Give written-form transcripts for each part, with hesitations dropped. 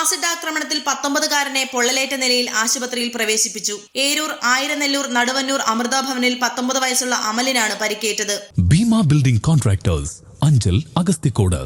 Acid ആക്രമണത്തിൽ 19-കാരനെ പൊള്ളലേറ്റ നിലയിൽ ആശുപത്രിയിൽ പ്രവേശിപ്പിച്ചു. ഏരൂർ ആയിരനെല്ലൂർ നടുവന്നൂർ അമൃത ഭവനിൽ 19 വയസ്സുള്ള അമലിനാണ് പരിക്കേറ്റത്. Bhima building contractors, Anchal, Agasthikode.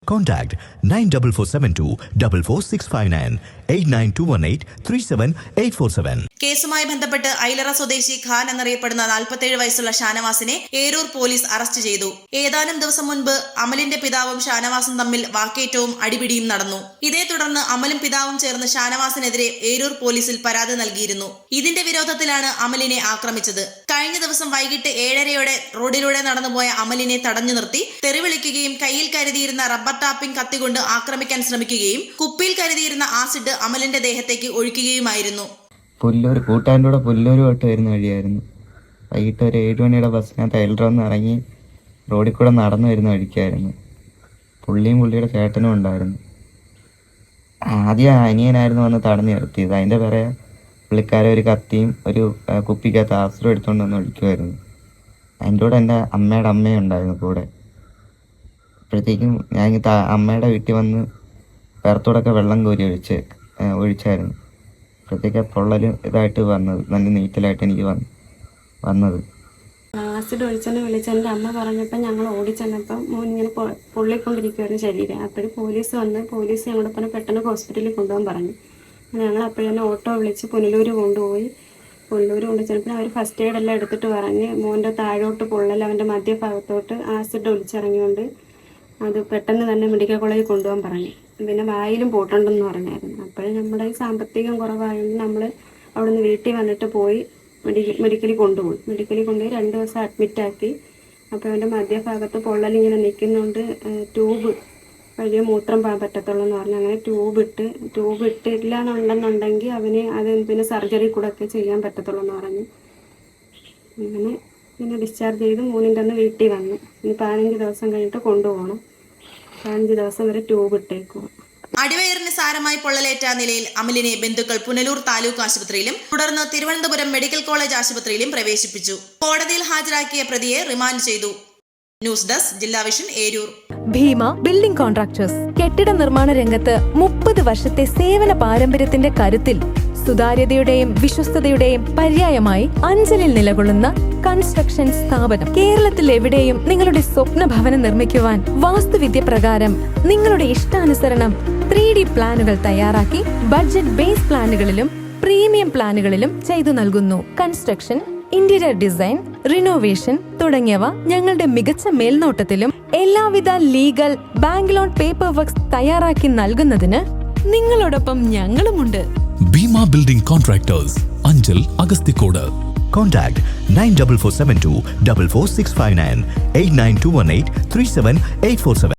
Contact 94472 44659 89218 37847. കേസുമായി ബന്ധപ്പെട്ട് ഐലറ സ്വദേശി ഖാൻ എന്നറിയപ്പെടുന്ന 47 വയസ്സുള്ള ഷാനവാസിനെ ഏരൂർ പോലീസ് അറസ്റ്റ് ചെയ്തു. ഏതാനും ദിവസം മുൻപ് അമലിന്റെ പിതാവും ഷാനവാസും തമ്മിൽ വാക്കേറ്റവും അടിപിടിയും നടന്നു. ഇതേ തുടർന്ന് അമലും പിതാവും ചേർന്ന് ഷാനവാസിനെതിരെ ഏരൂർ പോലീസിൽ പരാതി നൽകിയിരുന്നു. ഇതിന്റെ വിരോധത്തിലാണ് അമലിനെ ആക്രമിച്ചത്. കഴിഞ്ഞ ദിവസം വൈകിട്ട് 7:30 റോഡിലൂടെ നടന്നുപോയ അമലിനെ തടഞ്ഞു നിർത്തി തെറിവിളിക്കുകയും കയ്യിൽ കരുതിയിരുന്ന റബ്ബർ ടാപ്പിംഗ് കത്തികൊണ്ട് ആക്രമിക്കാൻ ശ്രമിക്കുകയും കുപ്പിയിൽ കരുതിയിരുന്ന ആസിഡ് അമലിന്റെ ദേഹത്തേക്ക് ഒഴിക്കുകയുമായിരുന്നു. പുല്ലൂർ കൂട്ടുകാരൻ്റെ കൂടെ പുല്ലൂരുമായിട്ട് വരുന്ന വഴിയായിരുന്നു. വൈകിട്ട് ഒരു 7 മണിയുടെ ബസ്സിനകത്ത് അയൽറോന്ന് ഇറങ്ങി റോഡിൽ കൂടെ നടന്നു വരുന്ന വഴിക്കായിരുന്നു. പുള്ളിയും പുള്ളിയുടെ ചേട്ടനും ഉണ്ടായിരുന്നു. ആദ്യം അനിയനായിരുന്നു വന്ന് തടഞ്ഞു നിർത്തിയത്. അതിൻ്റെ പിറകെ പുള്ളിക്കാരെ ഒരു കത്തിയും ഒരു കുപ്പിക്കകത്ത് ആസിഡും എടുത്തുകൊണ്ട് വന്ന് ഒഴിക്കുമായിരുന്നു. അതിൻ്റെ കൂടെ എൻ്റെ അമ്മയുടെ അമ്മയും ഉണ്ടായിരുന്നു കൂടെ. അപ്പോഴത്തേക്കും ഞാൻ അമ്മയുടെ വീട്ടിൽ വന്ന് പുറത്തൂടൊക്കെ വെള്ളം കോരി ഒഴിച്ചായിരുന്നു. അപ്പോഴത്തേക്ക് പൊള്ളലും ഇതായിട്ട് വന്നത്, നല്ല നീറ്റലായിട്ട് എനിക്ക് വന്നത്. ആസിഡ് ഒഴിച്ചെന്ന് വിളിച്ചെൻ്റെ അമ്മ പറഞ്ഞപ്പോൾ ഞങ്ങൾ ഓടിച്ചെന്നപ്പം മോൻ ഇങ്ങനെ പൊള്ളിക്കൊണ്ടിരിക്കുമായിരുന്നു ശരീരം. അപ്പോഴും പോലീസ് വന്ന് പോലീസ് ഞങ്ങളുടെ പറഞ്ഞ് പെട്ടെന്ന് ഹോസ്പിറ്റലിൽ കൊണ്ടുപോകാൻ പറഞ്ഞു. ഞങ്ങൾ അപ്പോഴന്നെ ഓട്ടോ വിളിച്ച് പുനലൂർ കൊണ്ടുപോയി. പുനലൂർ കൊണ്ടുവച്ചപ്പോൾ അവർ ഫസ്റ്റ് എയ്ഡ് എല്ലാം എടുത്തിട്ട് പറഞ്ഞ് മോൻ്റെ താഴോട്ട് പൊള്ളൽ, അവൻ്റെ മധ്യഭാഗത്തോട്ട് ആസിഡ് ഒഴിച്ചിറങ്ങിയോണ്ട് അത് പെട്ടെന്ന് തന്നെ മെഡിക്കൽ കോളേജിൽ കൊണ്ടുപോകാൻ പറഞ്ഞു. പിന്നെ വായിലും പോട്ടുണ്ടെന്ന് പറഞ്ഞായിരുന്നു. അപ്പോഴും നമ്മുടെ ഈ സാമ്പത്തികം കുറവായതുകൊണ്ട് നമ്മൾ അവിടെ നിന്ന് വീട്ടിൽ വന്നിട്ട് പോയി മെഡിക്കലിൽ കൊണ്ടുപോയി. മെഡിക്കലിൽ കൊണ്ടുപോയി 2 ദിവസം അഡ്മിറ്റാക്കി. അപ്പോൾ അവൻ്റെ മധ്യഭാഗത്ത് പൊള്ളലിങ്ങനെ നിൽക്കുന്നതുകൊണ്ട് ട്യൂബ് വഴി മൂത്രം പോകാൻ പറ്റത്തുള്ളൂ എന്ന് പറഞ്ഞു. അങ്ങനെ ട്യൂബ് ഇട്ടില്ല എന്നുണ്ടെന്നുണ്ടെങ്കിൽ അവന് അത് പിന്നെ സർജറി കൂടെ ഒക്കെ ചെയ്യാൻ പറ്റത്തുള്ളൂ എന്ന് പറഞ്ഞു. അങ്ങനെ പിന്നെ ഡിസ്ചാർജ് ചെയ്ത് 3-ൻ്റെ അന്ന് വീട്ടിൽ വന്നു. ഇനി 15 ദിവസം കഴിഞ്ഞിട്ട് കൊണ്ടുപോകണം. 15 ദിവസം വരെ ട്യൂബ് ഇട്ടേക്കുക. അടിവയറിന് സാരമായി പൊള്ളലേറ്റ നിലയിൽ അമലിനെ ബന്ധുക്കൾ പുനലൂർ താലൂക്ക് ആശുപത്രിയിലും തുടർന്ന് തിരുവനന്തപുരം മെഡിക്കൽ കോളേജ് ആശുപത്രിയിലും പ്രവേശിപ്പിച്ചു. കോടതിയിൽ ഹാജരാക്കിയ പ്രതിയെ റിമാൻഡ് ചെയ്തു. News desk Jilla vision Eroor. Bhima building contractors കെട്ടിട നിർമ്മാണ രംഗത്ത് 30 വർഷത്തെ സേവന പാരമ്പര്യത്തിന്റെ കരുത്തിൽ സുതാര്യതയുടെയും വിശ്വസ്തതയുടെയും പര്യായമായി അഞ്ചലിൽ നിലകൊള്ളുന്ന കൺസ്ട്രക്ഷൻ സ്ഥാപനം. കേരളത്തിൽ എവിടെയും നിങ്ങളുടെ സ്വപ്ന ഭവനം നിർമ്മിക്കുവാൻ വാസ്തുവിദ്യ പ്രകാരം നിങ്ങളുടെ ഇഷ്ടാനുസരണം 3D പ്ലാനുകൾ തയ്യാറാക്കി ബഡ്ജറ്റ് ബേസ് പ്ലാനുകളിലും പ്രീമിയം പ്ലാനുകളിലും ചെയ്തു നൽകുന്നു. കൺസ്ട്രക്ഷൻ, ഇന്റീരിയർ ഡിസൈൻ, റിനോവേഷൻ തുടങ്ങിയവ ഞങ്ങളുടെ മികച്ച മേൽനോട്ടത്തിലും എല്ലാവിധ legal, bank loan, paper works തയ്യാറാക്കി നൽകുന്നതിന് നിങ്ങളോടൊപ്പം ഞങ്ങളുമുണ്ട്. Bhima building contractors, Anchal, Agasthikode. Contact 94472 44659 89218 37847.